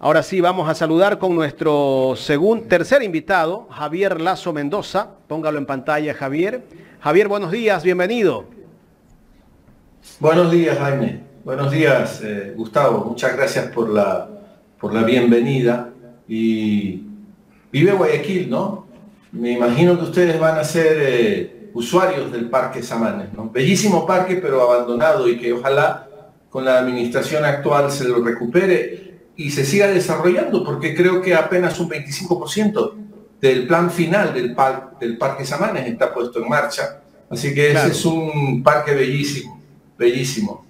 Ahora sí, vamos a saludar con nuestro tercer invitado, Javier Lazo Mendoza. Póngalo en pantalla, Javier. Javier, buenos días, bienvenido. Buenos días, Jaime. Buenos días, Gustavo. Muchas gracias por la bienvenida. Y vive Guayaquil, ¿no? Me imagino que ustedes van a ser usuarios del Parque Samanes, ¿no? Bellísimo parque, pero abandonado, y que ojalá con la administración actual se lo recupere y se siga desarrollando, porque creo que apenas un 25% del plan final del Parque Samanes está puesto en marcha. Así que Claro. ese es un parque bellísimo, bellísimo.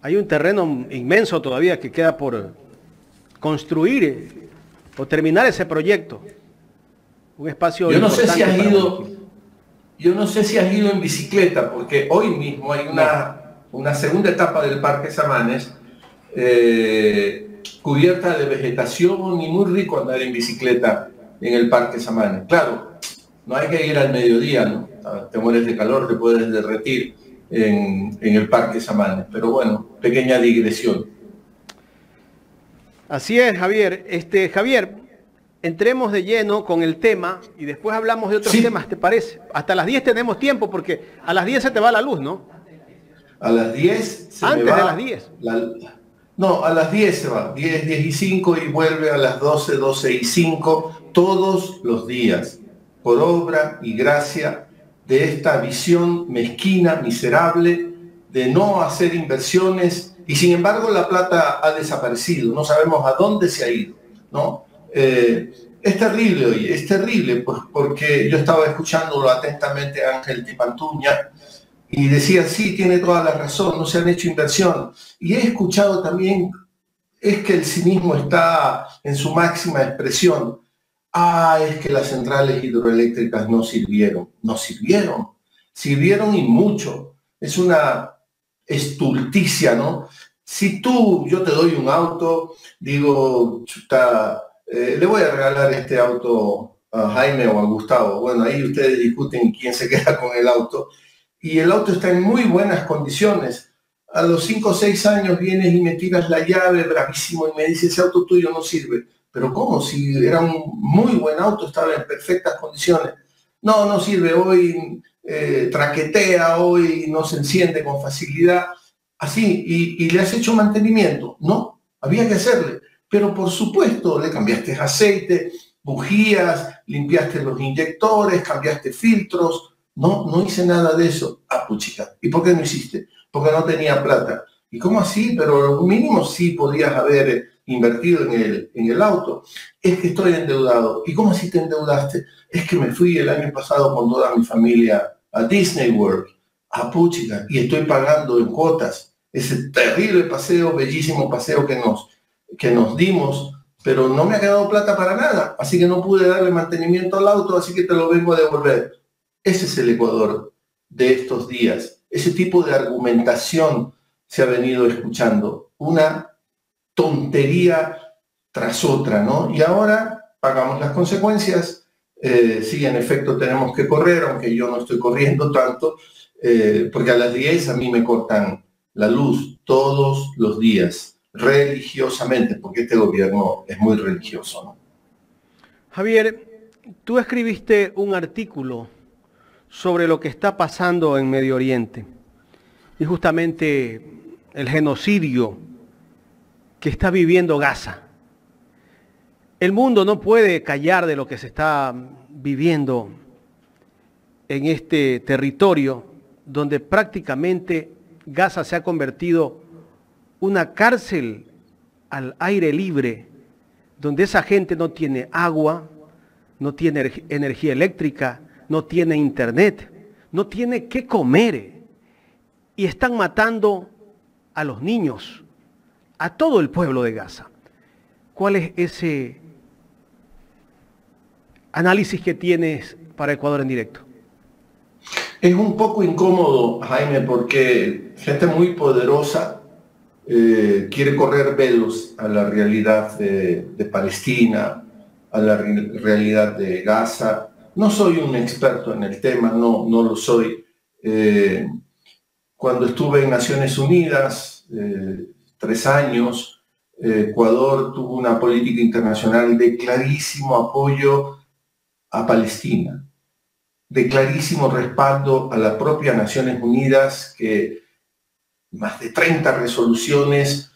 Hay un terreno inmenso todavía que queda por construir o terminar ese proyecto. Un espacio Yo no sé si importante has para ido, Guayaquil. yo no sé si has ido en bicicleta, porque hoy mismo hay una segunda etapa del Parque Samanes cubierta de vegetación, y muy rico andar en bicicleta en el Parque Samanes. Claro, no hay que ir al mediodía, ¿no? Te mueres de calor, te puedes derretir en el Parque Samanes. Pero bueno, pequeña digresión. Así es, Javier. Javier, entremos de lleno con el tema y después hablamos de otros temas, ¿te parece? Hasta las 10 tenemos tiempo porque a las 10 se te va la luz, ¿no? A las 10 se Antes me va de las 10. No, a las 10 se va, 10, 10 y 5, y vuelve a las 12, 12 y 5, todos los días, por obra y gracia de esta visión mezquina, miserable, de no hacer inversiones, y sin embargo la plata ha desaparecido, no sabemos a dónde se ha ido, ¿no? Es terrible hoy, es terrible, pues, porque yo estaba escuchándolo atentamente a Ángel Tipantuña, y decía, sí, tiene toda la razón, no se han hecho inversión. Y he escuchado también, es que el cinismo está en su máxima expresión. Es que las centrales hidroeléctricas no sirvieron. No sirvieron. Sirvieron y mucho. Es una estulticia, ¿no? Si yo te doy un auto, digo, chuta, le voy a regalar este auto a Jaime o a Gustavo. Bueno, ahí ustedes discuten quién se queda con el auto. Y el auto está en muy buenas condiciones. A los 5 o 6 años vienes y me tiras la llave, bravísimo, y me dices, ese auto tuyo no sirve. Pero ¿cómo? Si era un muy buen auto, estaba en perfectas condiciones. No, no sirve, hoy traquetea, hoy no se enciende con facilidad. Así, y le has hecho mantenimiento. No, había que hacerle. Pero por supuesto, le cambiaste aceite, bujías, limpiaste los inyectores, cambiaste filtros. No, no hice nada de eso. Puchica. ¿Y por qué no hiciste? Porque no tenía plata. ¿Y cómo así? Pero mínimo sí podías haber invertido en el auto. Es que estoy endeudado. ¿Y cómo así te endeudaste? Es que me fui el año pasado con toda mi familia a Disney World. Puchica. Y estoy pagando en cuotas ese terrible paseo, bellísimo paseo que nos dimos, pero no me ha quedado plata para nada. Así que no pude darle mantenimiento al auto, así que te lo vengo a devolver. Ese es el Ecuador de estos días. Ese tipo de argumentación se ha venido escuchando. Una tontería tras otra, ¿no? Y ahora pagamos las consecuencias. Sí, en efecto tenemos que correr, aunque yo no estoy corriendo tanto, porque a las 10 a mí me cortan la luz todos los días, religiosamente, porque este gobierno es muy religioso, ¿no? Javier, tú escribiste un artículo sobre lo que está pasando en Medio Oriente y justamente el genocidio que está viviendo Gaza. El mundo no puede callar de lo que se está viviendo en este territorio donde prácticamente Gaza se ha convertido en una cárcel al aire libre, donde esa gente no tiene agua, no tiene energía eléctrica, no tiene internet, no tiene qué comer, y están matando a los niños, a todo el pueblo de Gaza. ¿Cuál es ese análisis que tienes para Ecuador en directo? Es un poco incómodo, Jaime, porque gente muy poderosa quiere correr velos a la realidad de Palestina, a la realidad de Gaza. No soy un experto en el tema, no lo soy. Cuando estuve en Naciones Unidas, 3 años, Ecuador tuvo una política internacional de clarísimo apoyo a Palestina, de clarísimo respaldo a las propias Naciones Unidas, que más de 30 resoluciones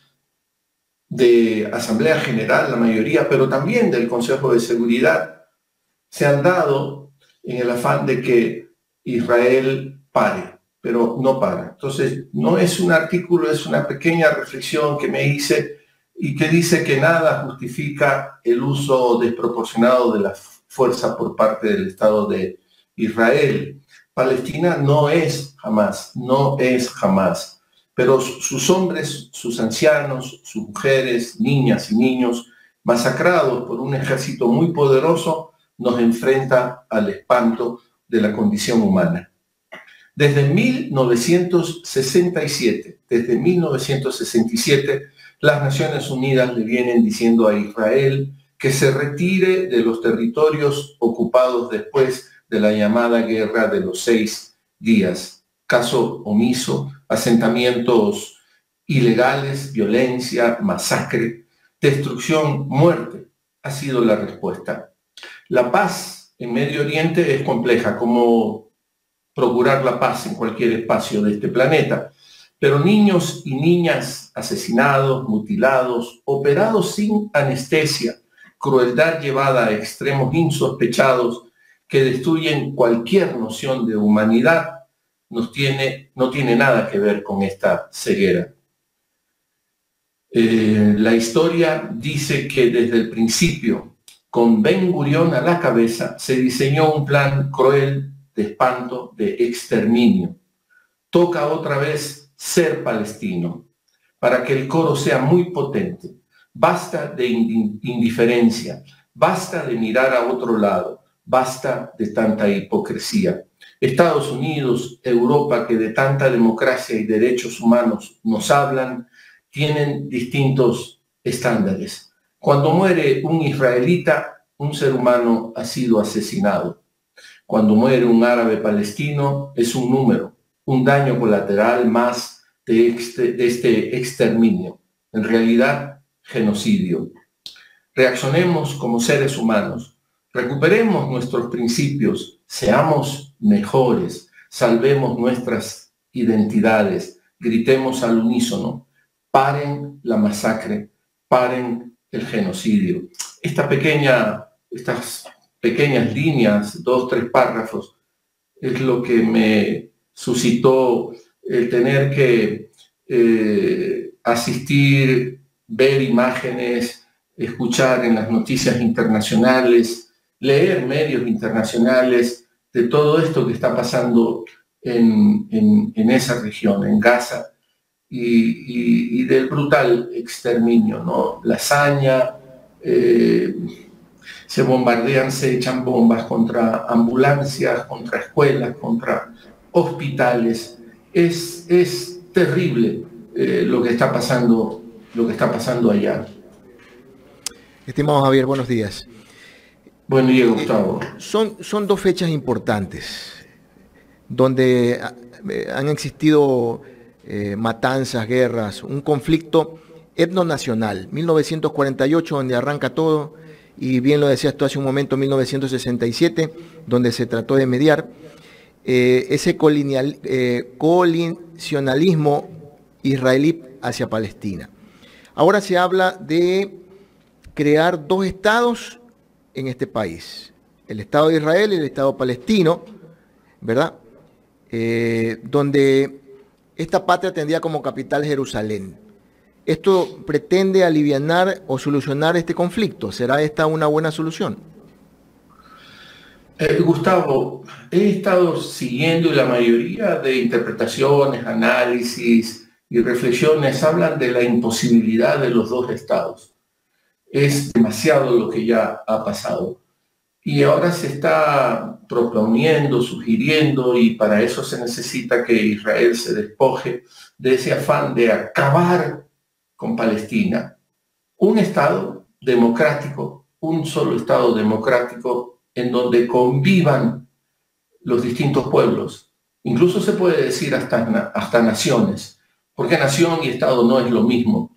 de Asamblea General, la mayoría, pero también del Consejo de Seguridad, se han dado en el afán de que Israel pare, pero no para. Entonces, no es un artículo, es una pequeña reflexión que me hice y que dice que nada justifica el uso desproporcionado de la fuerza por parte del Estado de Israel. Palestina no es jamás, pero sus hombres, sus ancianos, sus mujeres, niñas y niños, masacrados por un ejército muy poderoso, nos enfrenta al espanto de la condición humana. Desde 1967, las Naciones Unidas le vienen diciendo a Israel que se retire de los territorios ocupados después de la llamada Guerra de los 6 días. Caso omiso, asentamientos ilegales, violencia, masacre, destrucción, muerte, ha sido la respuesta. La paz en Medio Oriente es compleja, como procurar la paz en cualquier espacio de este planeta, pero niños y niñas asesinados, mutilados, operados sin anestesia, crueldad llevada a extremos insospechados que destruyen cualquier noción de humanidad, no tiene nada que ver con esta ceguera. La historia dice que desde el principio, con Ben Gurión a la cabeza, se diseñó un plan cruel de espanto, de exterminio. Toca otra vez ser palestino, para que el coro sea muy potente. Basta de indiferencia, basta de mirar a otro lado, basta de tanta hipocresía. Estados Unidos, Europa, que de tanta democracia y derechos humanos nos hablan, tienen distintos estándares. Cuando muere un israelita, un ser humano ha sido asesinado. Cuando muere un árabe palestino, es un número, un daño colateral más de este exterminio. En realidad, genocidio. Reaccionemos como seres humanos, recuperemos nuestros principios, seamos mejores, salvemos nuestras identidades, gritemos al unísono, paren la masacre, paren el genocidio. Estas pequeñas líneas, 2, 3 párrafos, es lo que me suscitó el tener que asistir, ver imágenes, escuchar en las noticias internacionales, leer medios internacionales de todo esto que está pasando en esa región, en Gaza, y del brutal exterminio, ¿no? La hazaña, se bombardean, se echan bombas contra ambulancias, contra escuelas, contra hospitales. Es terrible lo que está pasando allá. Estimado Javier, buenos días. Buen día, Gustavo. Son 2 fechas importantes donde han existido matanzas, guerras, un conflicto etnonacional. 1948, donde arranca todo, y bien lo decías tú hace un momento, 1967, donde se trató de mediar ese colisionalismo israelí hacia Palestina. Ahora se habla de crear 2 estados en este país, el Estado de Israel y el Estado palestino, ¿verdad? Donde esta patria tendría como capital Jerusalén. ¿Esto pretende alivianar o solucionar este conflicto? ¿Será esta una buena solución? Gustavo, he estado siguiendo y la mayoría de interpretaciones, análisis y reflexiones hablan de la imposibilidad de los 2 estados. Es demasiado lo que ya ha pasado. Y ahora se está proponiendo, sugiriendo, y para eso se necesita que Israel se despoje de ese afán de acabar con Palestina. Un Estado democrático, un solo Estado democrático en donde convivan los distintos pueblos. Incluso se puede decir hasta naciones, porque nación y Estado no es lo mismo.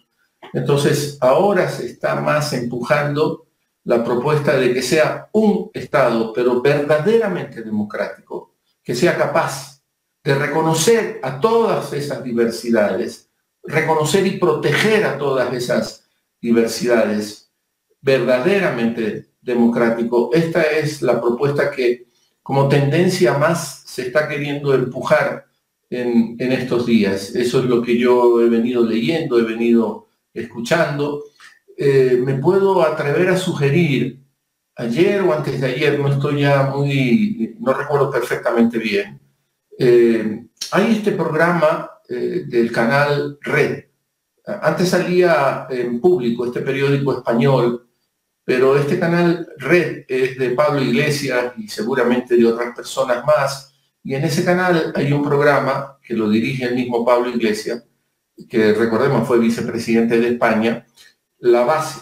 Entonces, ahora se está más empujando la propuesta de que sea un Estado, pero verdaderamente democrático, que sea capaz de reconocer a todas esas diversidades, reconocer y proteger a todas esas diversidades, verdaderamente democrático. Esta es la propuesta que como tendencia más se está queriendo empujar en estos días. Eso es lo que yo he venido leyendo, he venido escuchando. Me puedo atrever a sugerir, ayer o antes de ayer, no recuerdo perfectamente bien, hay este programa del canal Red. Antes salía en Público, este periódico español, pero este canal Red es de Pablo Iglesias y seguramente de otras personas más, y en ese canal hay un programa que lo dirige el mismo Pablo Iglesias, que recordemos fue vicepresidente de España, La Base.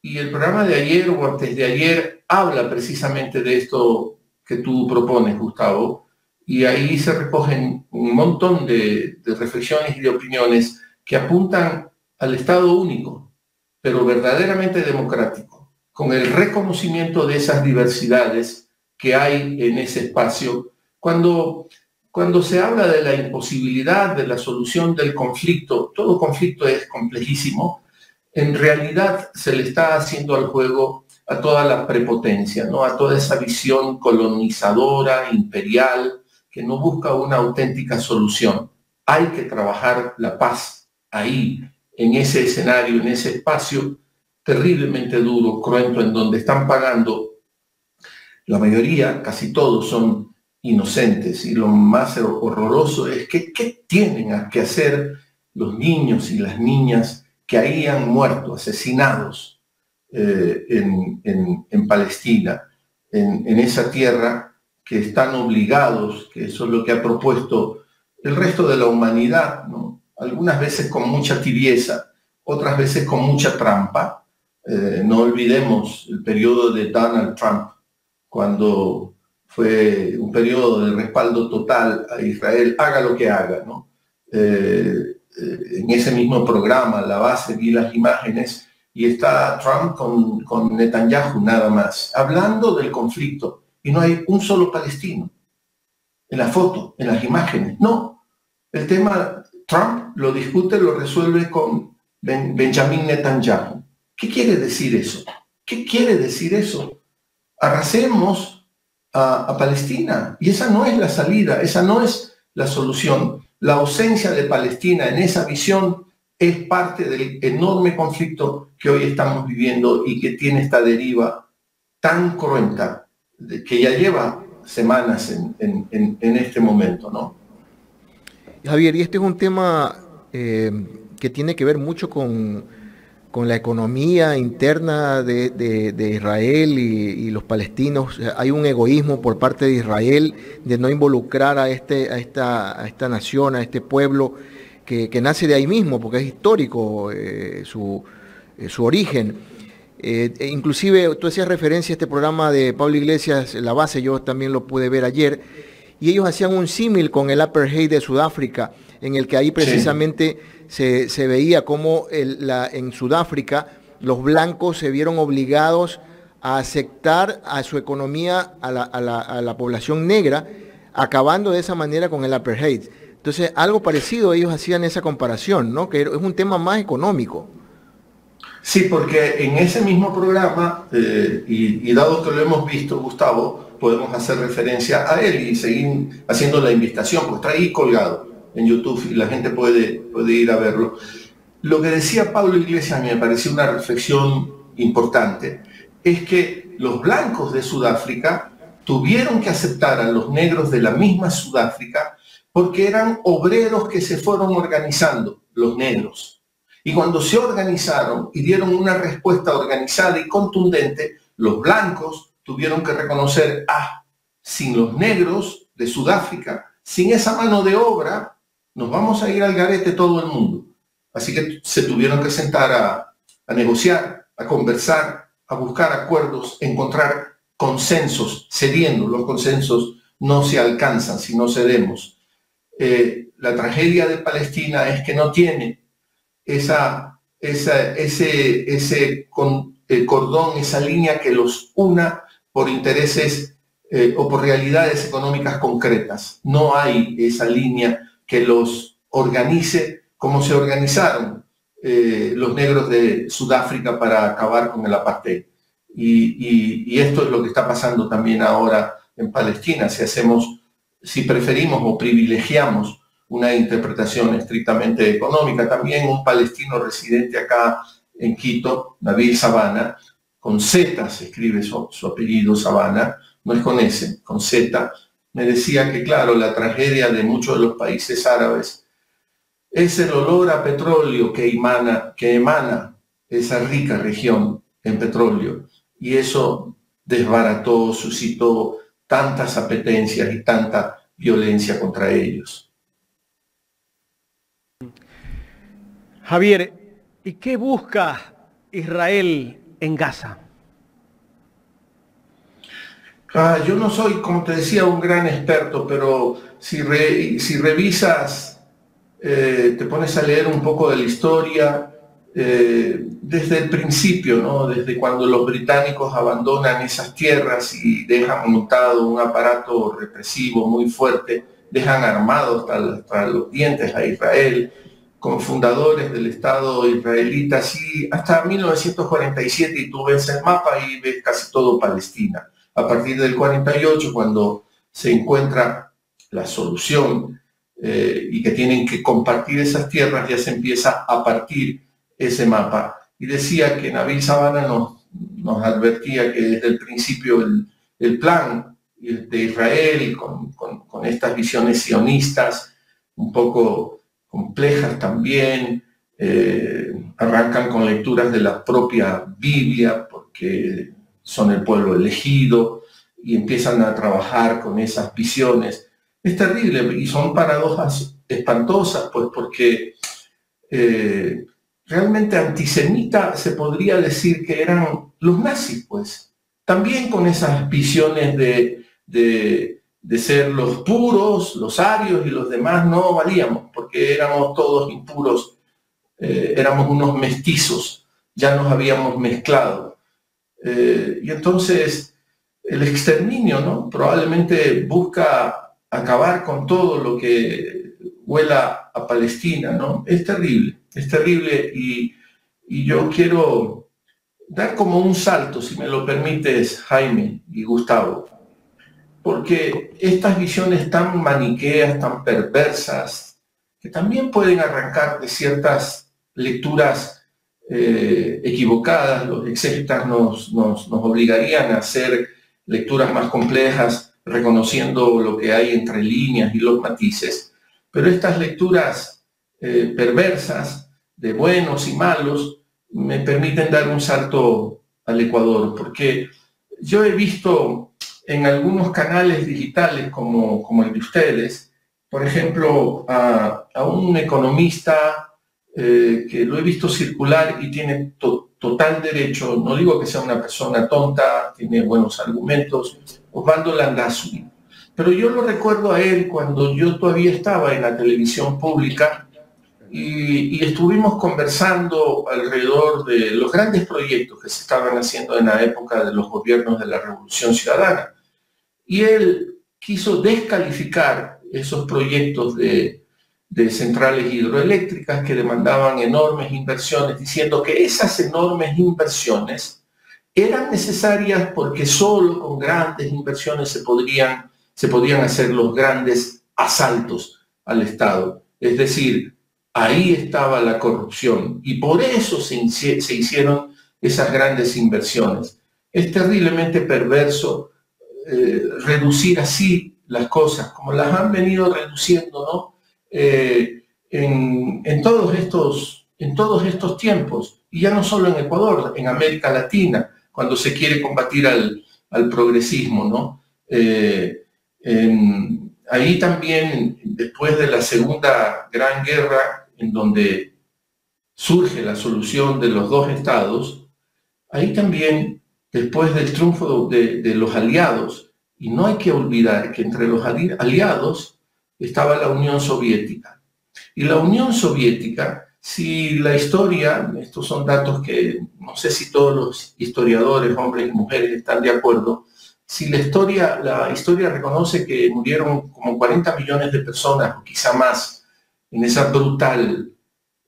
Y el programa de ayer o antes de ayer habla precisamente de esto que tú propones, Gustavo, y ahí se recogen un montón de reflexiones y de opiniones que apuntan al Estado único, pero verdaderamente democrático, con el reconocimiento de esas diversidades que hay en ese espacio. Cuando se habla de la imposibilidad de la solución del conflicto, todo conflicto es complejísimo, en realidad se le está haciendo al juego a toda la prepotencia, ¿no? A toda esa visión colonizadora, imperial, que no busca una auténtica solución. Hay que trabajar la paz ahí, en ese escenario, en ese espacio terriblemente duro, cruento, en donde están pagando, la mayoría, casi todos son inocentes, y lo más horroroso es que ¿qué tienen que hacer los niños y las niñas que ahí han muerto, asesinados en Palestina, en esa tierra que están obligados, que eso es lo que ha propuesto el resto de la humanidad, ¿no? Algunas veces con mucha tibieza, otras veces con mucha trampa. No olvidemos el periodo de Donald Trump, cuando fue un periodo de respaldo total a Israel, haga lo que haga, ¿no? En ese mismo programa, La Base, vi las imágenes y está Trump con Netanyahu nada más, hablando del conflicto, y no hay un solo palestino en la foto, en las imágenes. No, el tema Trump lo discute, lo resuelve con Benjamin Netanyahu. ¿Qué quiere decir eso? ¿Qué quiere decir eso? Arrasemos a Palestina, y esa no es la salida, esa no es la solución. La ausencia de Palestina en esa visión es parte del enorme conflicto que hoy estamos viviendo y que tiene esta deriva tan cruenta, que ya lleva semanas en este momento, ¿no? Javier, y este es un tema que tiene que ver mucho con la economía interna de Israel y los palestinos. Hay un egoísmo por parte de Israel de no involucrar a esta nación, a este pueblo que nace de ahí mismo, porque es histórico su origen. Inclusive tú hacías referencia a este programa de Pablo Iglesias, La Base, yo también lo pude ver ayer, y ellos hacían un símil con el apartheid de Sudáfrica, en el que ahí precisamente se veía cómo en Sudáfrica los blancos se vieron obligados a aceptar a su economía a la población negra, acabando de esa manera con el apartheid. Entonces, algo parecido ellos hacían esa comparación, ¿no? Que es un tema más económico. Sí, porque en ese mismo programa, y dado que lo hemos visto, Gustavo, podemos hacer referencia a él y seguir haciendo la invitación, pues está ahí colgado en YouTube y la gente puede ir a verlo. Lo que decía Pablo Iglesias me pareció una reflexión importante, es que los blancos de Sudáfrica tuvieron que aceptar a los negros de la misma Sudáfrica porque eran obreros que se fueron organizando, los negros. Y cuando se organizaron y dieron una respuesta organizada y contundente, los blancos tuvieron que reconocer, sin los negros de Sudáfrica, sin esa mano de obra, nos vamos a ir al garete todo el mundo. Así que se tuvieron que sentar a negociar, a conversar, a buscar acuerdos, encontrar consensos, cediendo. Los consensos no se alcanzan si no cedemos. La tragedia de Palestina es que no tiene esa cordón, esa línea que los una por intereses o por realidades económicas concretas. No hay esa línea que los organice como se organizaron los negros de Sudáfrica para acabar con el apartheid. Y esto es lo que está pasando también ahora en Palestina. Si preferimos o privilegiamos una interpretación estrictamente económica. También un palestino residente acá en Quito, Nabil Sabana, con Z se escribe su apellido, Sabana, no es con S, con Z, me decía que, claro, la tragedia de muchos de los países árabes es el olor a petróleo que emana esa rica región en petróleo. Y eso desbarató, suscitó tantas apetencias y tanta violencia contra ellos. Javier, ¿y qué busca Israel en Gaza? Yo no soy, como te decía, un gran experto, pero si revisas, te pones a leer un poco de la historia, desde el principio, ¿no? Desde cuando los británicos abandonan esas tierras y dejan montado un aparato represivo muy fuerte, dejan armado hasta los dientes a Israel, con fundadores del Estado israelita, así hasta 1947, y tú ves el mapa y ves casi todo Palestina. A partir del 48, cuando se encuentra la solución y que tienen que compartir esas tierras, ya se empieza a partir ese mapa. Y decía que Nabil Sabana nos advertía que desde el principio el plan de Israel, con estas visiones sionistas, un poco complejas también, arrancan con lecturas de la propia Biblia, porque son el pueblo elegido, y empiezan a trabajar con esas visiones. Es terrible, y son paradojas espantosas, pues porque realmente antisemita se podría decir que eran los nazis, pues, también con esas visiones de ser los puros, los arios, y los demás no valíamos, porque éramos todos impuros, éramos unos mestizos, ya nos habíamos mezclado. Y entonces el exterminio, ¿no? Probablemente busca acabar con todo lo que huela a Palestina, ¿no? Es terrible, y yo quiero dar como un salto, si me lo permites, Jaime y Gustavo, porque estas visiones tan maniqueas, tan perversas, que también pueden arrancar de ciertas lecturas equivocadas, los exégetas nos obligarían a hacer lecturas más complejas, reconociendo lo que hay entre líneas y los matices, pero estas lecturas perversas de buenos y malos me permiten dar un salto al Ecuador, porque yo he visto en algunos canales digitales como el de ustedes, por ejemplo, a un economista que lo he visto circular y tiene total derecho, no digo que sea una persona tonta, tiene buenos argumentos, Osvaldo Landazuri. Pero yo lo recuerdo a él cuando yo todavía estaba en la televisión pública y estuvimos conversando alrededor de los grandes proyectos que se estaban haciendo en la época de los gobiernos de la Revolución Ciudadana. Y él quiso descalificar esos proyectos de centrales hidroeléctricas que demandaban enormes inversiones, diciendo que esas enormes inversiones eran necesarias porque solo con grandes inversiones se podían hacer los grandes asaltos al Estado. Es decir, ahí estaba la corrupción y por eso se hicieron esas grandes inversiones. Es terriblemente perverso reducir así las cosas, como las han venido reduciendo, ¿no? En todos estos tiempos, y ya no solo en Ecuador, en América Latina, cuando se quiere combatir al progresismo, ¿no? Ahí también, después de la Segunda Gran Guerra, en donde surge la solución de los dos estados, ahí también, después del triunfo de los aliados, y no hay que olvidar que entre los aliados estaba la Unión Soviética. Y la Unión Soviética si la historia, estos son datos que no sé si todos los historiadores, hombres y mujeres, están de acuerdo, si la historia reconoce que murieron como 40 millones de personas, o quizá más, en esa brutal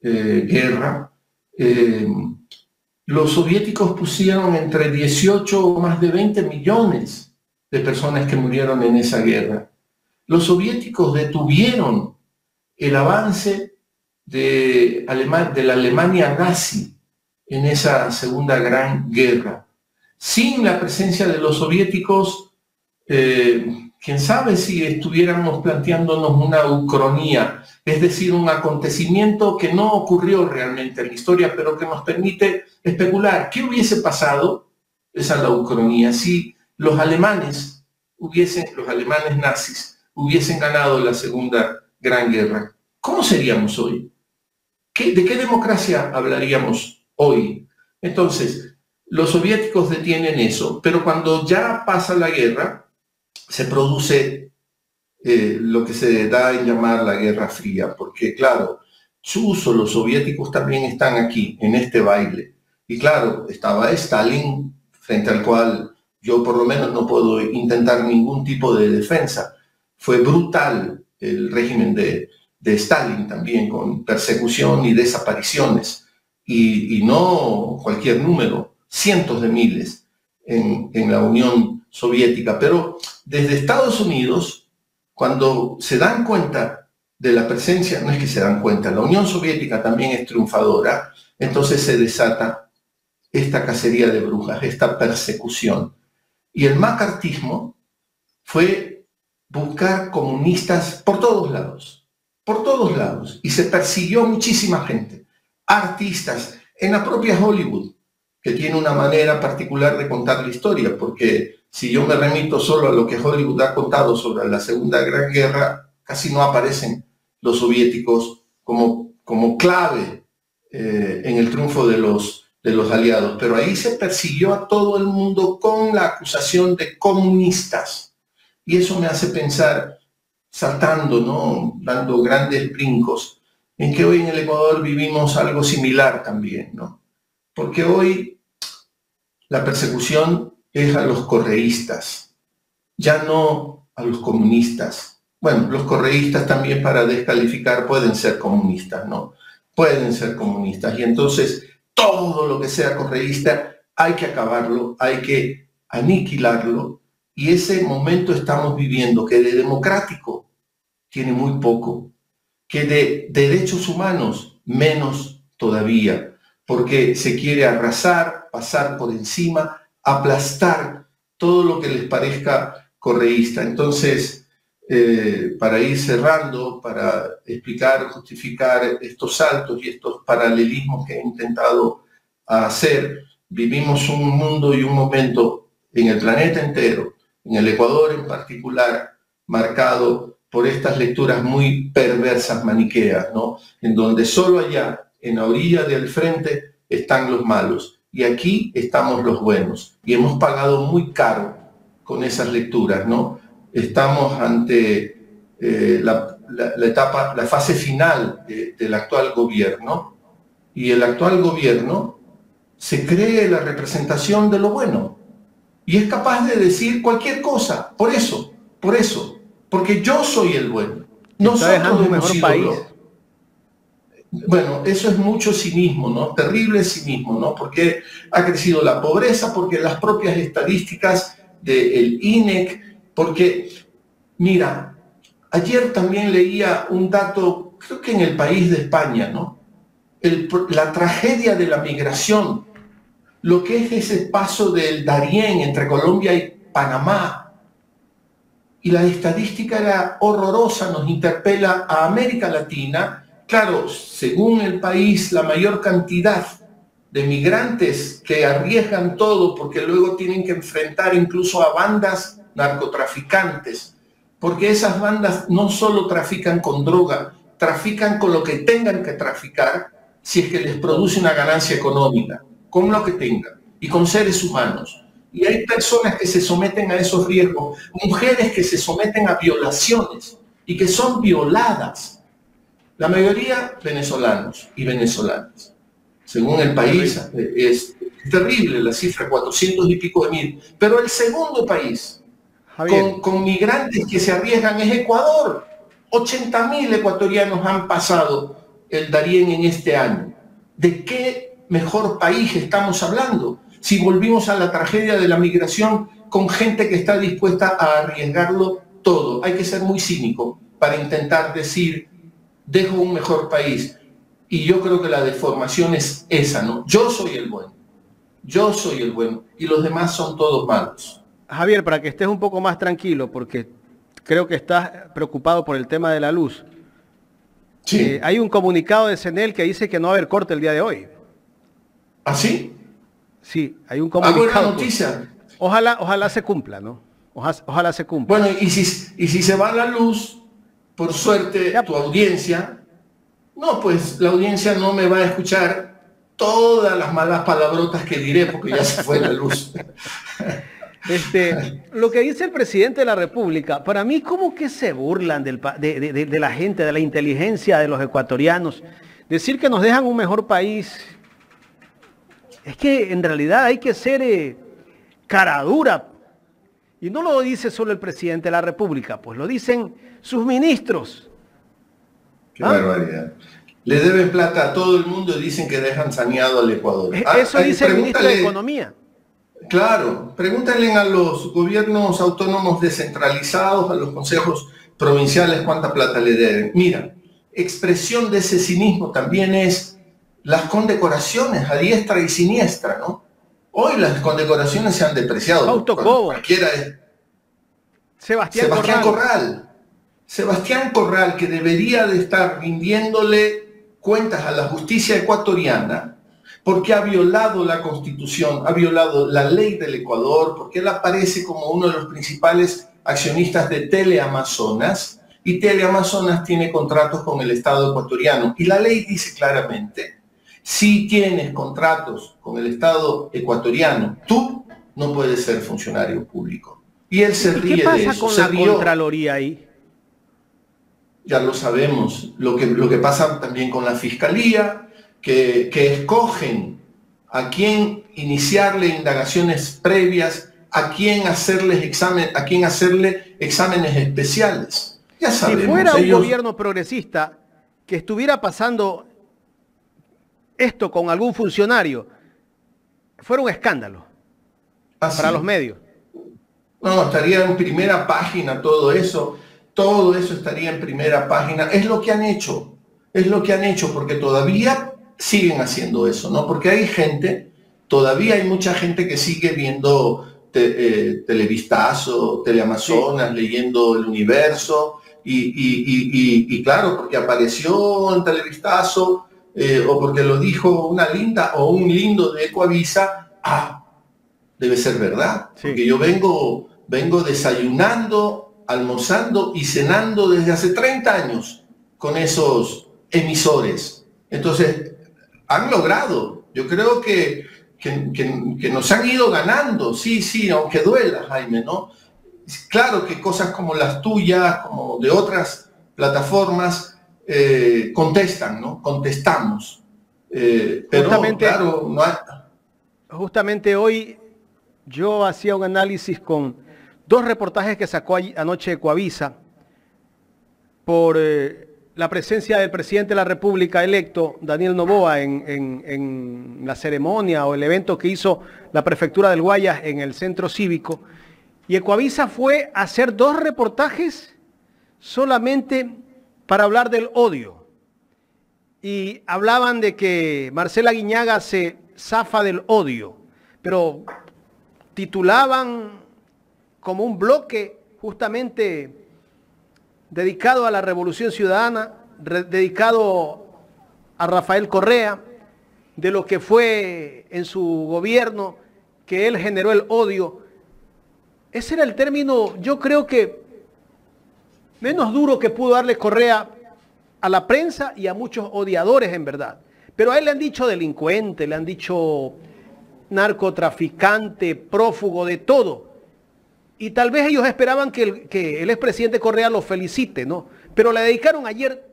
guerra, los soviéticos pusieron entre 18 o más de 20 millones de personas que murieron en esa guerra. Los soviéticos detuvieron el avance de la Alemania nazi en esa Segunda Gran Guerra. Sin la presencia de los soviéticos, quién sabe si estuviéramos planteándonos una ucronía, es decir, un acontecimiento que no ocurrió realmente en la historia, pero que nos permite especular qué hubiese pasado, esa es la ucronía, si los alemanes nazis hubiesen ganado la Segunda Gran Guerra. ¿Cómo seríamos hoy? ¿De qué democracia hablaríamos hoy? Entonces, los soviéticos detienen eso, pero cuando ya pasa la guerra, se produce lo que se da en llamar la Guerra Fría, porque claro, los soviéticos también están aquí, en este baile. Y claro, estaba Stalin, frente al cual yo por lo menos no puedo intentar ningún tipo de defensa. Fue brutal el régimen de Stalin también, con persecución y desapariciones, y no cualquier número, cientos de miles en la Unión Soviética. Pero desde Estados Unidos, cuando se dan cuenta de la presencia, no es que se dan cuenta, la Unión Soviética también es triunfadora, entonces se desata esta cacería de brujas, esta persecución. Y el macartismo fue buscar comunistas por todos lados, y se persiguió muchísima gente, artistas, en la propia Hollywood, que tiene una manera particular de contar la historia, porque si yo me remito solo a lo que Hollywood ha contado sobre la Segunda Gran Guerra, casi no aparecen los soviéticos como clave en el triunfo de los aliados, pero ahí se persiguió a todo el mundo con la acusación de comunistas, y eso me hace pensar, saltando, ¿no?, dando grandes brincos, en que hoy en el Ecuador vivimos algo similar también, ¿no? Porque hoy la persecución es a los correístas, ya no a los comunistas. Bueno, los correístas también, para descalificar, pueden ser comunistas, ¿no? Pueden ser comunistas, y entonces todo lo que sea correísta hay que acabarlo, hay que aniquilarlo, y ese momento estamos viviendo, que de democrático tiene muy poco, que de derechos humanos menos todavía, porque se quiere arrasar, pasar por encima, aplastar todo lo que les parezca correísta. Entonces, para ir cerrando, para explicar, justificar estos saltos y estos paralelismos que he intentado hacer, vivimos un mundo y un momento en el planeta entero, en el Ecuador en particular, marcado por estas lecturas muy perversas maniqueas, ¿no? En donde solo allá, en la orilla del frente, están los malos, y aquí estamos los buenos, y hemos pagado muy caro con esas lecturas, ¿no? Estamos ante la fase final del actual gobierno, y el actual gobierno se cree la representación de lo bueno, y es capaz de decir cualquier cosa, por eso, porque yo soy el bueno. Está dejando un mejor país. Bueno, eso es mucho cinismo, ¿no? Terrible cinismo, ¿no? Porque ha crecido la pobreza, porque las propias estadísticas del INEC, porque, mira, ayer también leía un dato, creo que en El País de España, ¿no? La tragedia de la migración, lo que es ese paso del Darién entre Colombia y Panamá, y la estadística era horrorosa, nos interpela a América Latina. Claro, según El País, la mayor cantidad de migrantes que arriesgan todo porque luego tienen que enfrentar incluso a bandas narcotraficantes, porque esas bandas no solo trafican con droga, trafican con lo que tengan que traficar si es que les produce una ganancia económica, con lo que tengan, y con seres humanos. Y hay personas que se someten a esos riesgos, mujeres que se someten a violaciones y que son violadas. La mayoría venezolanos y venezolanas. Según el país, es terrible la cifra, 400 y pico de mil. Pero el segundo país con migrantes que se arriesgan es Ecuador. 80.000 ecuatorianos han pasado el Darién en este año. ¿De qué mejor país estamos hablando? Si volvimos a la tragedia de la migración con gente que está dispuesta a arriesgarlo todo. Hay que ser muy cínico para intentar decir, dejo un mejor país. Y yo creo que la deformación es esa, ¿no? Yo soy el bueno. Yo soy el bueno. Y los demás son todos malos. Javier, para que estés un poco más tranquilo, porque creo que estás preocupado por el tema de la luz. Sí. Hay un comunicado de CNEL que dice que no va a haber corte el día de hoy. ¿Ah, sí? Sí, hay un comunicado. Buena noticia. Ojalá se cumpla, ¿no? Ojalá se cumpla. Bueno, y si se va la luz, por suerte, tu audiencia, no, pues la audiencia no me va a escuchar todas las malas palabrotas que diré porque ya se fue la luz. Lo que dice el presidente de la República, para mí como que se burlan de la gente, de la inteligencia de los ecuatorianos. Decir que nos dejan un mejor país, es que en realidad hay que ser cara dura. Y no lo dice solo el presidente de la República, pues lo dicen sus ministros. Qué barbaridad. Le deben plata a todo el mundo y dicen que dejan saneado al Ecuador. Eso dice el ministro de Economía. Claro, pregúntale a los gobiernos autónomos descentralizados, a los consejos provinciales cuánta plata le deben. Mira, expresión de ese cinismo también es las condecoraciones a diestra y siniestra, ¿no? Hoy las condecoraciones se han depreciado. Autocobo. Cualquiera es. Sebastián Corral. Sebastián Corral, que debería de estar rindiéndole cuentas a la justicia ecuatoriana, porque ha violado la Constitución, ha violado la ley del Ecuador, porque él aparece como uno de los principales accionistas de Teleamazonas, y Teleamazonas tiene contratos con el Estado ecuatoriano. Y la ley dice claramente, si tienes contratos con el Estado ecuatoriano, tú no puedes ser funcionario público. Y él se ríe de eso. ¿Qué pasa con la Contraloría ahí? Ya lo sabemos. Lo que pasa también con la Fiscalía, que escogen a quién iniciarle indagaciones previas, a quién hacerle exámenes especiales. Ya sabemos. Si fuera un gobierno progresista que estuviera pasando esto con algún funcionario, fuera un escándalo para los medios. No, estaría en primera página todo eso estaría en primera página. Es lo que han hecho, porque todavía siguen haciendo eso, ¿no? Porque todavía hay mucha gente que sigue viendo Televistazo, Teleamazonas, leyendo El Universo, y claro, porque apareció en Televistazo, o porque lo dijo una linda o un lindo de Ecoavisa, debe ser verdad, porque yo vengo desayunando, almorzando y cenando desde hace 30 años con esos emisores. Entonces, han logrado. Yo creo que nos han ido ganando, sí, aunque duela, Jaime, ¿no? Claro que cosas como las tuyas, como de otras plataformas, contestan, ¿no? Contestamos. Pero, claro, no hay... Justamente hoy yo hacía un análisis con 2 reportajes que sacó anoche Ecoavisa por la presencia del presidente de la República electo, Daniel Noboa, en la ceremonia o el evento que hizo la prefectura del Guayas en el centro cívico. Y Ecoavisa fue a hacer 2 reportajes solamente para hablar del odio. Y hablaban de que Marcela Guiñaga se zafa del odio, pero titulaban como un bloque justamente dedicado a la Revolución Ciudadana, dedicado a Rafael Correa, de lo que fue en su gobierno, que él generó el odio. Ese era el término, yo creo que menos duro que pudo darle Correa a la prensa y a muchos odiadores en verdad. Pero a él le han dicho delincuente, le han dicho narcotraficante, prófugo, de todo. Y tal vez ellos esperaban que el expresidente Correa lo felicite, ¿no? Pero le dedicaron ayer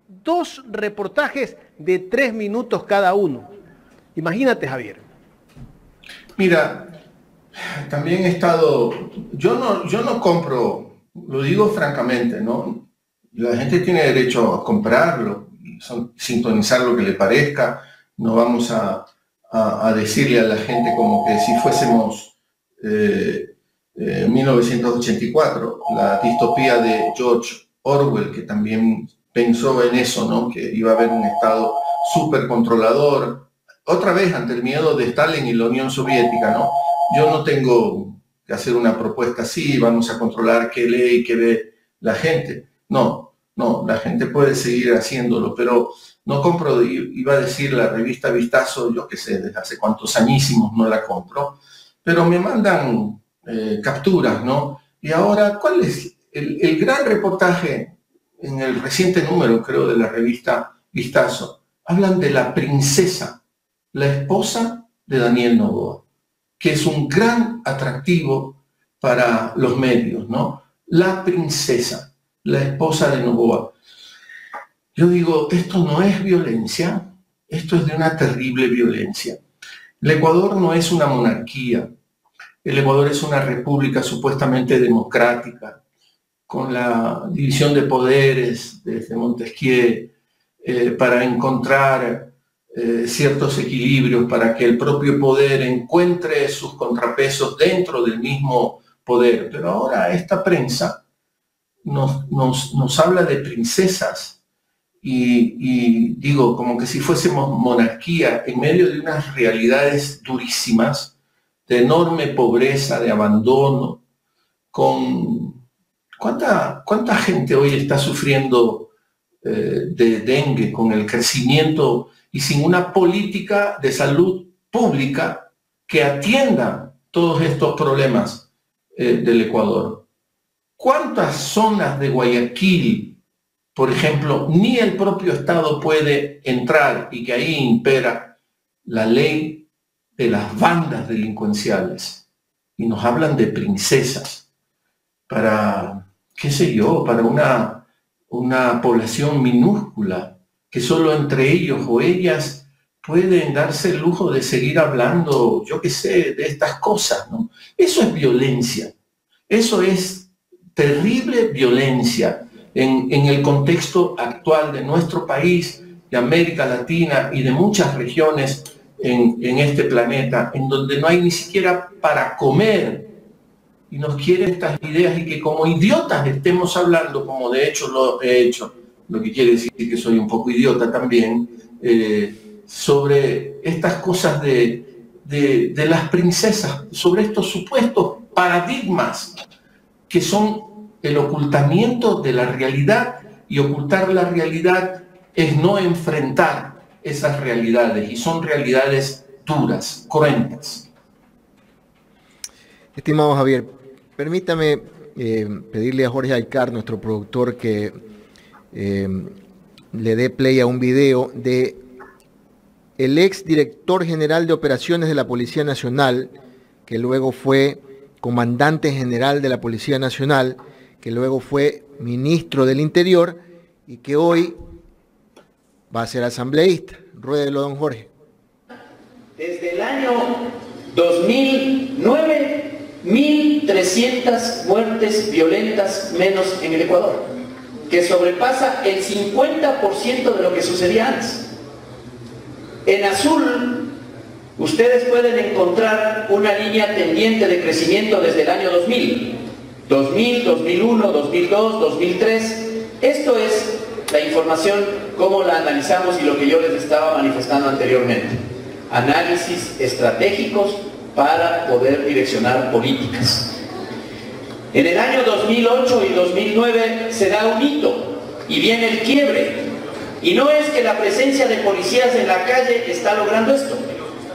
2 reportajes de 3 minutos cada uno. Imagínate, Javier. Mira, también he estado, yo no compro, lo digo francamente, ¿no? La gente tiene derecho a comprarlo, sintonizar lo que le parezca. No vamos a decirle a la gente como que si fuésemos 1984, la distopía de George Orwell, que también pensó en eso, ¿no? Que iba a haber un Estado súper controlador, otra vez ante el miedo de Stalin y la Unión Soviética, ¿no? Yo no tengo que hacer una propuesta así, vamos a controlar qué lee y qué ve la gente. No, la gente puede seguir haciéndolo, pero no compro, iba a decir la revista Vistazo, yo qué sé, desde hace cuántos añísimos no la compro, pero me mandan capturas, ¿no? Y ahora, ¿cuál es el gran reportaje en el reciente número, creo, de la revista Vistazo? Hablan de la princesa, la esposa de Daniel Noboa, que es un gran atractivo para los medios, ¿no? La princesa, la esposa de Noboa. Yo digo, esto no es violencia, esto es de una terrible violencia. El Ecuador no es una monarquía, el Ecuador es una república supuestamente democrática, con la división de poderes desde Montesquieu, para encontrar ciertos equilibrios, para que el propio poder encuentre sus contrapesos dentro del mismo poder. Pero ahora esta prensa nos habla de princesas y digo, como que si fuésemos monarquía en medio de unas realidades durísimas, de enorme pobreza, de abandono, con... ¿Cuánta gente hoy está sufriendo de dengue con el crecimiento y sin una política de salud pública que atienda todos estos problemas del Ecuador? ¿Cuántas zonas de Guayaquil, por ejemplo, ni el propio Estado puede entrar y que ahí impera la ley de las bandas delincuenciales? Y nos hablan de princesas para, qué sé yo, para una población minúscula, que solo entre ellos o ellas pueden darse el lujo de seguir hablando, yo qué sé, de estas cosas, ¿no? Eso es violencia, eso es terrible violencia en el contexto actual de nuestro país, de América Latina y de muchas regiones en este planeta, en donde no hay ni siquiera para comer, y nos quieren estas ideas y que como idiotas estemos hablando, como de hecho lo he hecho, lo que quiere decir que soy un poco idiota también, sobre estas cosas de las princesas, sobre estos supuestos paradigmas que son el ocultamiento de la realidad, y ocultar la realidad es no enfrentar esas realidades, y son realidades duras, cruentas. Estimado Javier, permítame pedirle a Jorge Aycar, nuestro productor, que le dé play a un video de el ex director general de operaciones de la Policía Nacional, que luego fue comandante general de la Policía Nacional, que luego fue ministro del Interior y que hoy va a ser asambleísta. Ruédelo, don Jorge. Desde el año 2009, 1.300 muertes violentas menos en el Ecuador, que sobrepasa el 50% de lo que sucedía antes. En azul, ustedes pueden encontrar una línea tendiente de crecimiento desde el año 2000, 2001, 2002, 2003. Esto es la información, cómo la analizamos y lo que yo les estaba manifestando anteriormente. Análisis estratégicos para poder direccionar políticas. En el año 2008 y 2009 se da un hito y viene el quiebre. Y no es que la presencia de policías en la calle está logrando esto.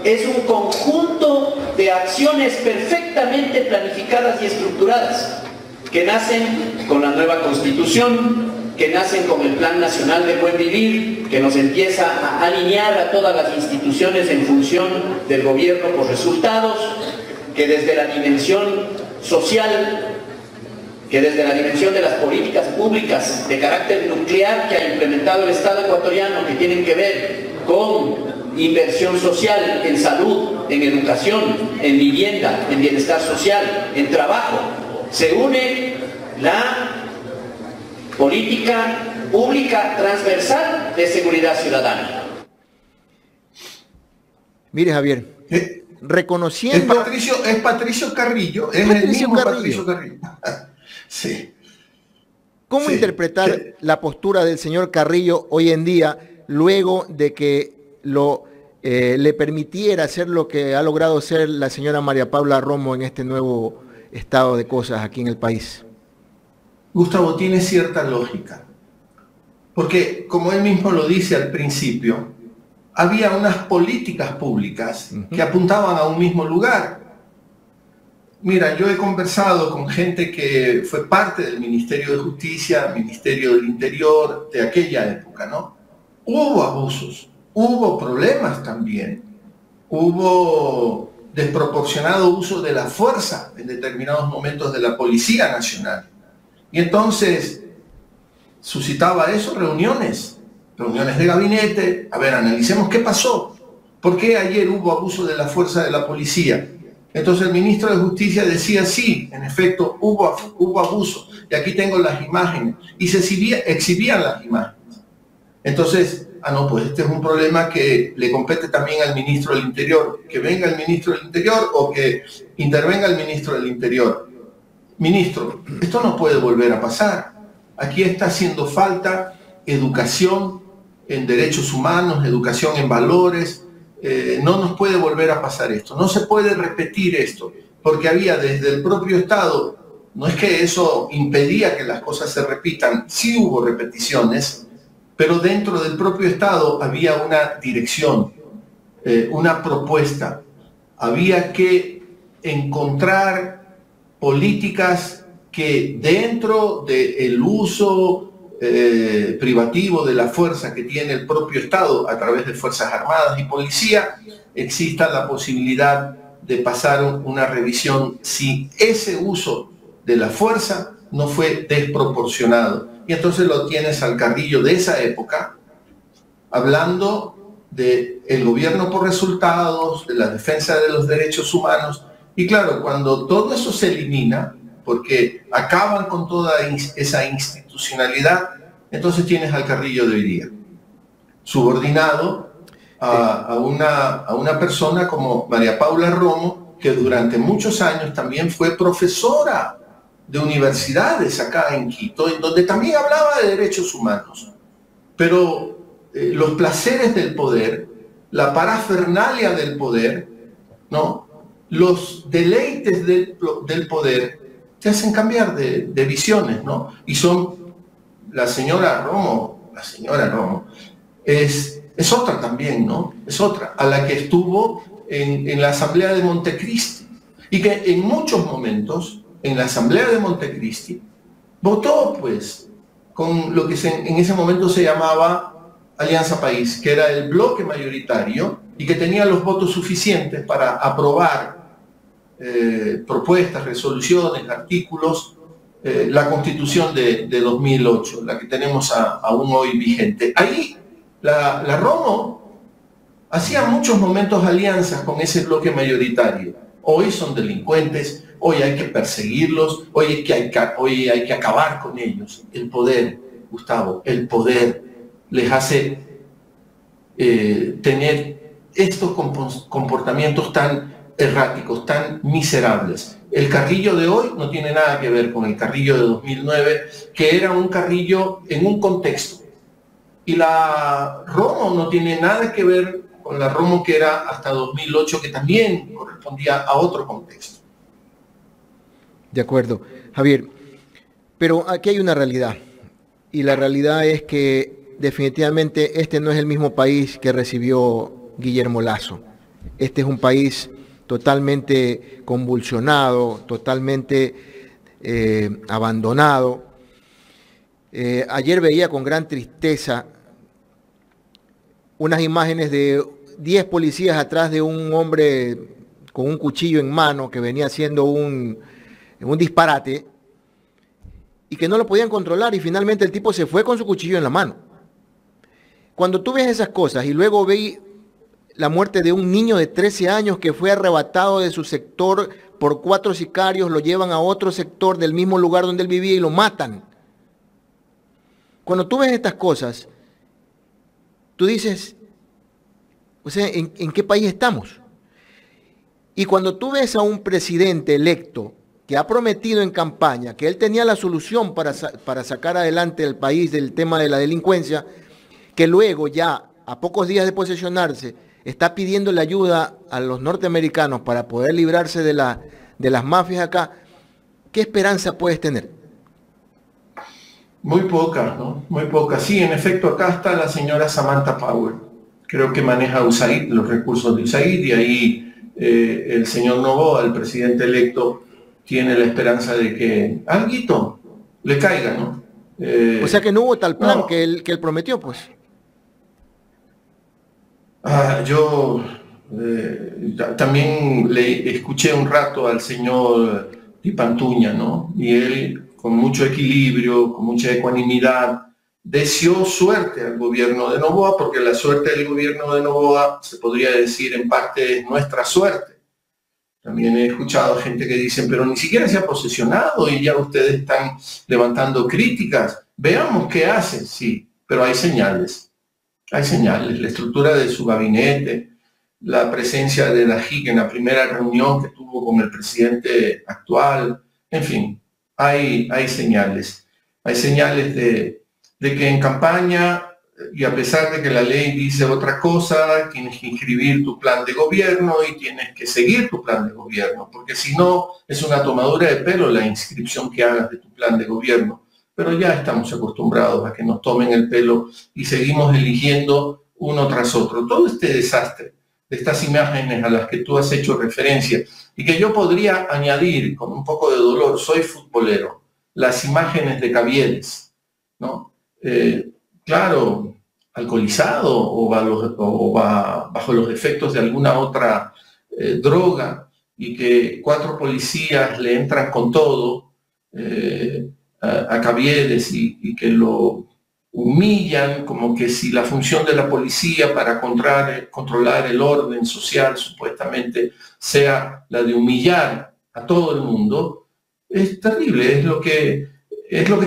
Es un conjunto de acciones perfectamente planificadas y estructuradas que nacen con la nueva Constitución, que nacen con el Plan Nacional de Buen Vivir, que nos empieza a alinear a todas las instituciones en función del gobierno por resultados, que desde la dimensión social que desde la dimensión de las políticas públicas de carácter nuclear que ha implementado el Estado ecuatoriano, que tienen que ver con inversión social en salud, en educación, en vivienda, en bienestar social, en trabajo, se une la política pública transversal de seguridad ciudadana. Mire, Javier, reconociendo... Es Patricio Carrillo, es el mismo Patricio Carrillo. Sí. ¿Cómo interpretar la postura del señor Carrillo hoy en día, luego de que le permitiera hacer lo que ha logrado hacer la señora María Paula Romo en este nuevo estado de cosas aquí en el país? Gustavo, tiene cierta lógica. Porque, como él mismo lo dice al principio, había unas políticas públicas que apuntaban a un mismo lugar. Mira, yo he conversado con gente que fue parte del Ministerio de Justicia, Ministerio del Interior, de aquella época, ¿no? Hubo abusos, hubo problemas también, hubo desproporcionado uso de la fuerza en determinados momentos de la Policía Nacional. Y entonces suscitaba eso reuniones de gabinete. A ver, analicemos qué pasó. ¿Por qué ayer hubo abuso de la fuerza de la policía? Entonces el ministro de Justicia decía, sí, en efecto, hubo abuso. Y aquí tengo las imágenes. Y se exhibían las imágenes. Entonces, no, pues este es un problema que le compete también al ministro del Interior. Que venga el ministro del Interior o que intervenga el ministro del Interior. Ministro, esto no puede volver a pasar. Aquí está haciendo falta educación en derechos humanos, educación en valores. No nos puede volver a pasar esto. No se puede repetir esto, porque había desde el propio Estado, no es que eso impedía que las cosas se repitan, sí hubo repeticiones, pero dentro del propio Estado había una dirección, una propuesta. Había que encontrar políticas que dentro del uso privativo de la fuerza que tiene el propio Estado a través de Fuerzas Armadas y Policía, exista la posibilidad de pasar una revisión si ese uso de la fuerza no fue desproporcionado. Y entonces lo tienes al Carrillo de esa época, hablando del gobierno por resultados, de la defensa de los derechos humanos. Y claro, cuando todo eso se elimina, porque acaban con toda esa institucionalidad, entonces tienes al Carrillo de hoy día, subordinado a una persona como María Paula Romo, que durante muchos años también fue profesora de universidades acá en Quito, en donde también hablaba de derechos humanos. Pero los placeres del poder, la parafernalia del poder, ¿no?, los deleites del poder, te hacen cambiar de visiones, ¿no? Y son la señora Romo es otra también, ¿no? Es otra, a la que estuvo en la Asamblea de Montecristi, y que en muchos momentos, en la Asamblea de Montecristi, votó, pues, con lo que en ese momento se llamaba Alianza País, que era el bloque mayoritario y que tenía los votos suficientes para aprobar propuestas, resoluciones, artículos, la Constitución de 2008, la que tenemos aún hoy vigente. Ahí la Romo hacía muchos momentos alianzas con ese bloque mayoritario. Hoy son delincuentes, hoy hay que perseguirlos, hoy hay que acabar con ellos. El poder, Gustavo, el poder les hace tener estos comportamientos tan erráticos, tan miserables. El Carrillo de hoy no tiene nada que ver con el Carrillo de 2009, que era un Carrillo en un contexto. Y la Romo no tiene nada que ver con la Romo que era hasta 2008, que también correspondía a otro contexto. De acuerdo, Javier. Pero aquí hay una realidad. Y la realidad es que definitivamente este no es el mismo país que recibió Guillermo Lasso. Este es un país totalmente convulsionado, totalmente abandonado. Ayer veía con gran tristeza unas imágenes de 10 policías atrás de un hombre con un cuchillo en mano que venía haciendo un disparate, y que no lo podían controlar, y finalmente el tipo se fue con su cuchillo en la mano. Cuando tú ves esas cosas y luego ves la muerte de un niño de 13 años que fue arrebatado de su sector por 4 sicarios, lo llevan a otro sector del mismo lugar donde él vivía y lo matan. Cuando tú ves estas cosas, tú dices, o sea, ¿en qué país estamos? Y cuando tú ves a un presidente electo que ha prometido en campaña que él tenía la solución para sacar adelante el país del tema de la delincuencia, que luego ya a pocos días de posesionarse está pidiéndole ayuda a los norteamericanos para poder librarse de las mafias acá, ¿qué esperanza puedes tener? Muy poca, ¿no? Muy poca. Sí, en efecto, acá está la señora Samantha Power. Creo que maneja USAID, los recursos de USAID, y ahí el señor Noboa, el presidente electo, tiene la esperanza de que alguito le caiga, ¿no? O sea que no hubo tal plan que él prometió, pues. Yo también le escuché un rato al señor Tipantuña, ¿no? Y él, con mucho equilibrio, con mucha ecuanimidad, deseó suerte al gobierno de Noboa, porque la suerte del gobierno de Noboa, se podría decir en parte, es nuestra suerte. También he escuchado gente que dicen, pero ni siquiera se ha posesionado y ya ustedes están levantando críticas. Veamos qué hacen, sí, pero hay señales. Hay señales, la estructura de su gabinete, la presencia de Dajic en la primera reunión que tuvo con el presidente actual, en fin, hay señales. Hay señales de que en campaña, y a pesar de que la ley dice otra cosa, tienes que inscribir tu plan de gobierno y tienes que seguir tu plan de gobierno, porque si no, es una tomadura de pelo la inscripción que hagas de tu plan de gobierno. Pero ya estamos acostumbrados a que nos tomen el pelo y seguimos eligiendo uno tras otro. Todo este desastre de estas imágenes a las que tú has hecho referencia y que yo podría añadir con un poco de dolor, soy futbolero, las imágenes de Caviedes, ¿no? Claro, alcoholizado o bajo los efectos de alguna otra droga, y que 4 policías le entran con todo a Caviedes y que lo humillan, como que si la función de la policía para controlar el orden social supuestamente sea la de humillar a todo el mundo. Es terrible, es lo que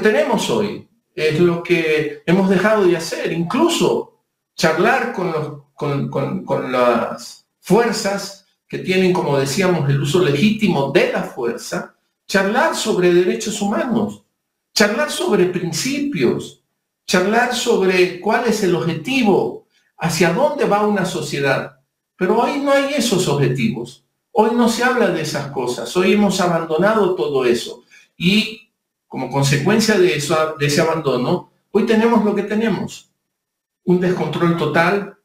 tenemos hoy, es lo que hemos dejado de hacer. Incluso charlar con las fuerzas que tienen, como decíamos, el uso legítimo de la fuerza, charlar sobre derechos humanos, charlar sobre principios, charlar sobre cuál es el objetivo, hacia dónde va una sociedad. Pero hoy no hay esos objetivos, hoy no se habla de esas cosas, hoy hemos abandonado todo eso. Y como consecuencia de ese abandono, hoy tenemos lo que tenemos, un descontrol total,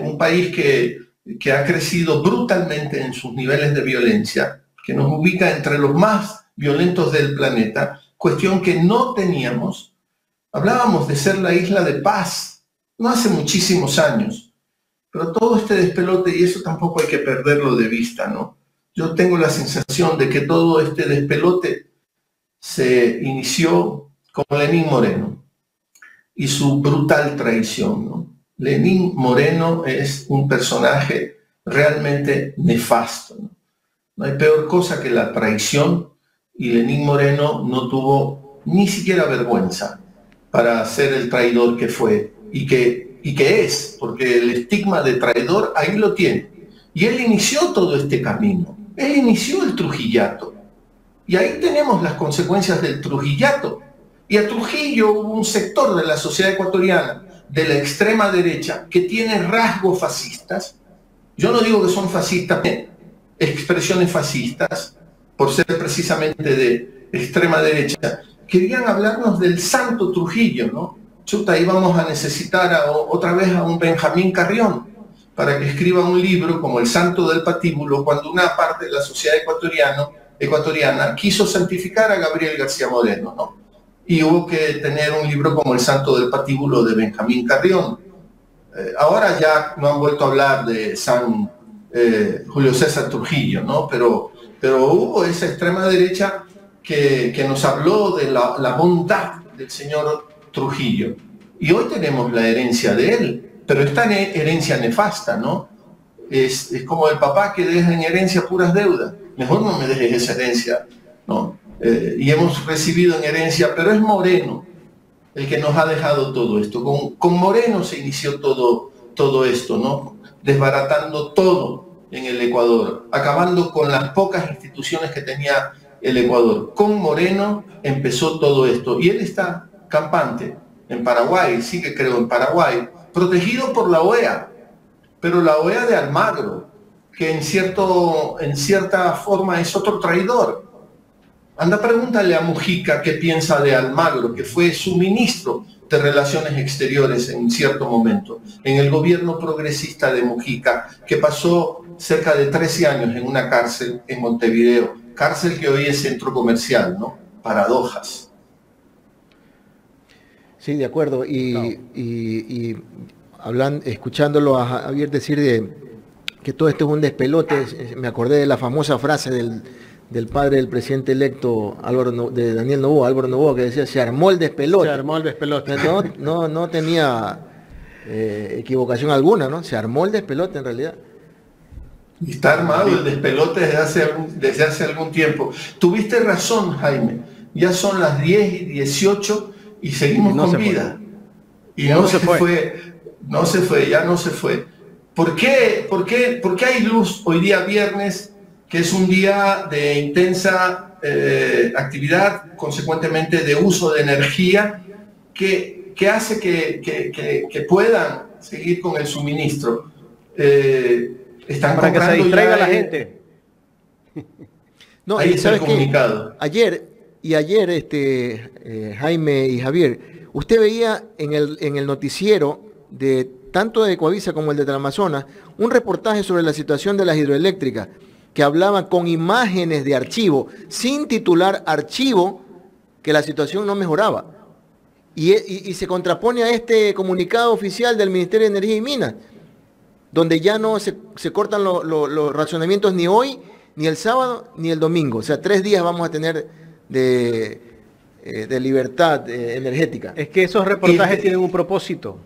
un país que ha crecido brutalmente en sus niveles de violencia, que nos ubica entre los más violentos del planeta, cuestión que no teníamos. Hablábamos de ser la isla de paz, no hace muchísimos años, pero todo este despelote, y eso tampoco hay que perderlo de vista, ¿no? Yo tengo la sensación de que todo este despelote se inició con Lenín Moreno y su brutal traición, ¿no? Lenín Moreno es un personaje realmente nefasto, ¿no? No hay peor cosa que la traición, y Lenín Moreno no tuvo ni siquiera vergüenza para ser el traidor que fue y que es, porque el estigma de traidor ahí lo tiene. Y él inició todo este camino, él inició el trujillato, y ahí tenemos las consecuencias del trujillato. Y a Trujillo hubo un sector de la sociedad ecuatoriana, de la extrema derecha, que tiene rasgos fascistas. Yo no digo que son fascistas, expresiones fascistas, por ser precisamente de extrema derecha. Querían hablarnos del santo Trujillo, ¿no? Chuta, íbamos a necesitar otra vez a un Benjamín Carrión para que escriba un libro como El Santo del Patíbulo, cuando una parte de la sociedad ecuatoriana quiso santificar a Gabriel García Moreno, ¿no? Y hubo que tener un libro como El Santo del Patíbulo de Benjamín Carrión. Ahora ya no han vuelto a hablar de San Julio César Trujillo, ¿no? Pero hubo esa extrema derecha que nos habló de la bondad del señor Trujillo. Y hoy tenemos la herencia de él, pero esta herencia nefasta, ¿no? Es como el papá que deja en herencia puras deudas. Mejor no me dejes esa herencia, ¿no? Y hemos recibido en herencia, pero es Moreno el que nos ha dejado todo esto. Con Moreno se inició todo esto, ¿no? Desbaratando todo en el Ecuador, acabando con las pocas instituciones que tenía el Ecuador. Con Moreno empezó todo esto. Y él está campante en Paraguay, sí que creo en Paraguay, protegido por la OEA, pero la OEA de Almagro, que en cierta forma es otro traidor. Anda, pregúntale a Mujica qué piensa de Almagro, que fue su ministro de Relaciones Exteriores en cierto momento, en el gobierno progresista de Mujica, que pasó cerca de 13 años en una cárcel en Montevideo, cárcel que hoy es centro comercial, ¿no? Paradojas. Sí, de acuerdo. Y escuchándolo a Javier decir que todo esto es un despelote, me acordé de la famosa frase del padre del presidente electo de Daniel Noboa, Álvaro Noboa, que decía: se armó el despelote. Se armó el despelote. No tenía equivocación alguna, ¿no? Se armó el despelote en realidad. Y está armado el despelote desde hace algún tiempo. Tuviste razón, Jaime. Ya son las 10:18 y seguimos con vida. Y ya no se fue. ¿Por qué hay luz hoy día viernes, que es un día de intensa actividad, consecuentemente de uso de energía, que hace que puedan seguir con el suministro? Están para que se distraiga la gente. No, ahí está el comunicado. Ayer, Jaime y Javier, usted veía en el noticiero de tanto de Coavisa como el de Transamazonas un reportaje sobre la situación de las hidroeléctricas, que hablaba con imágenes de archivo, sin titular archivo, que la situación no mejoraba. Y se contrapone a este comunicado oficial del Ministerio de Energía y Minas, donde ya no se cortan los racionamientos ni hoy, ni el sábado, ni el domingo. O sea, 3 días vamos a tener de libertad energética. Es que esos reportajes tienen un propósito.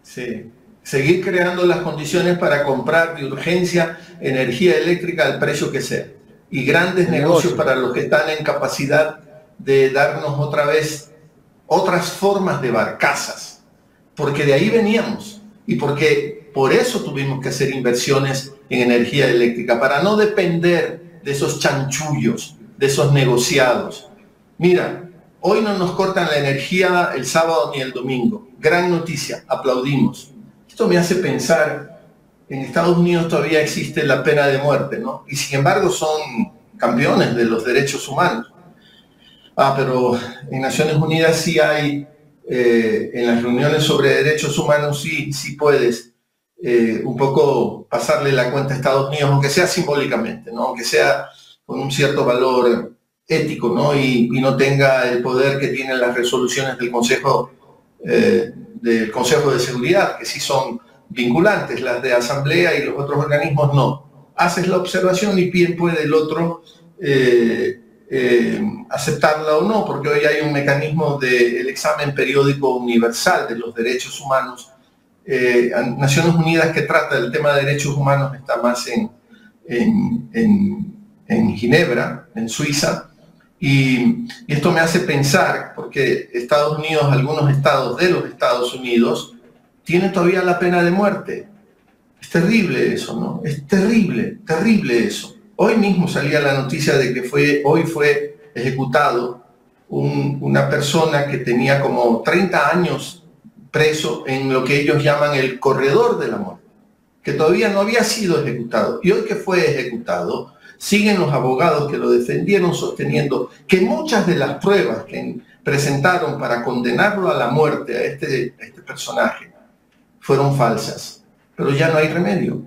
Sí. Seguir creando las condiciones para comprar de urgencia energía eléctrica al precio que sea. Y grandes negocios para los que están en capacidad de darnos otra vez otras formas de barcazas. Porque de ahí veníamos. Y porque por eso tuvimos que hacer inversiones en energía eléctrica, para no depender de esos chanchullos, de esos negociados. Mira, hoy no nos cortan la energía el sábado ni el domingo. Gran noticia, aplaudimos. Esto me hace pensar, en Estados Unidos todavía existe la pena de muerte, ¿no? Y sin embargo son campeones de los derechos humanos. Pero en Naciones Unidas sí hay, en las reuniones sobre derechos humanos sí puedes un poco pasarle la cuenta a Estados Unidos, aunque sea simbólicamente, ¿no? Aunque sea con un cierto valor ético, ¿no? Y no tenga el poder que tienen las resoluciones del Consejo de Seguridad, que sí son vinculantes, las de Asamblea y los otros organismos no. Haces la observación y bien puede el otro aceptarla o no, porque hoy hay un mecanismo del examen periódico universal de los derechos humanos. Naciones Unidas, que trata del tema de derechos humanos, está más en Ginebra, en Suiza, y esto me hace pensar, porque Estados Unidos, algunos estados de los Estados Unidos, tienen todavía la pena de muerte. Es terrible eso, ¿no? Es terrible eso. Hoy mismo salía la noticia de que hoy fue ejecutado una persona que tenía como 30 años preso en lo que ellos llaman el corredor de la muerte, que todavía no había sido ejecutado. Y hoy que fue ejecutado, siguen los abogados que lo defendieron sosteniendo que muchas de las pruebas que presentaron para condenarlo a la muerte a este personaje fueron falsas. Pero ya no hay remedio.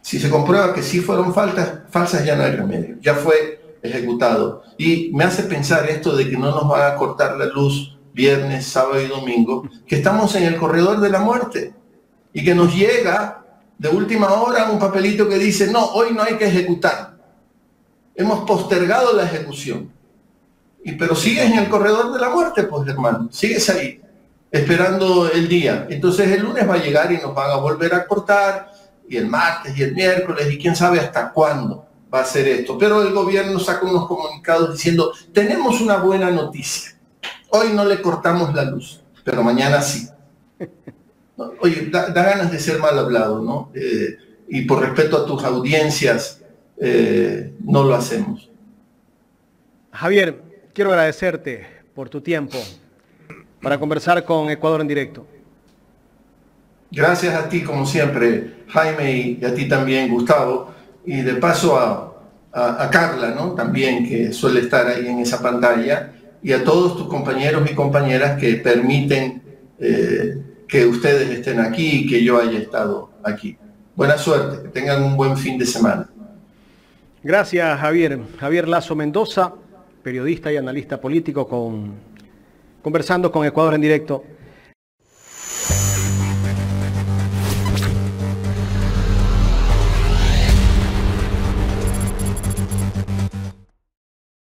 Si se comprueba que sí fueron falsas, ya no hay remedio. Ya fue ejecutado. Y me hace pensar esto de que no nos van a cortar la luz viernes, sábado y domingo, que estamos en el corredor de la muerte y que nos llega de última hora un papelito que dice: no, hoy no hay que ejecutar. Hemos postergado la ejecución. Pero sigues en el corredor de la muerte, pues hermano, sigues ahí, esperando el día. Entonces el lunes va a llegar y nos van a volver a cortar, y el martes y el miércoles, y quién sabe hasta cuándo va a ser esto. Pero el gobierno saca unos comunicados diciendo, tenemos una buena noticia, hoy no le cortamos la luz, pero mañana sí. Oye, da ganas de ser mal hablado, ¿no? Y por respeto a tus audiencias, no lo hacemos. Javier, quiero agradecerte por tu tiempo para conversar con Ecuador en Directo. Gracias a ti, como siempre, Jaime, y a ti también, Gustavo. Y de paso a Carla, ¿no? También, que suele estar ahí en esa pantalla. Y a todos tus compañeros y compañeras que permiten que ustedes estén aquí y que yo haya estado aquí. Buena suerte, que tengan un buen fin de semana. Gracias, Javier. Javier Lazo Mendoza, periodista y analista político, conversando con Ecuador en Directo.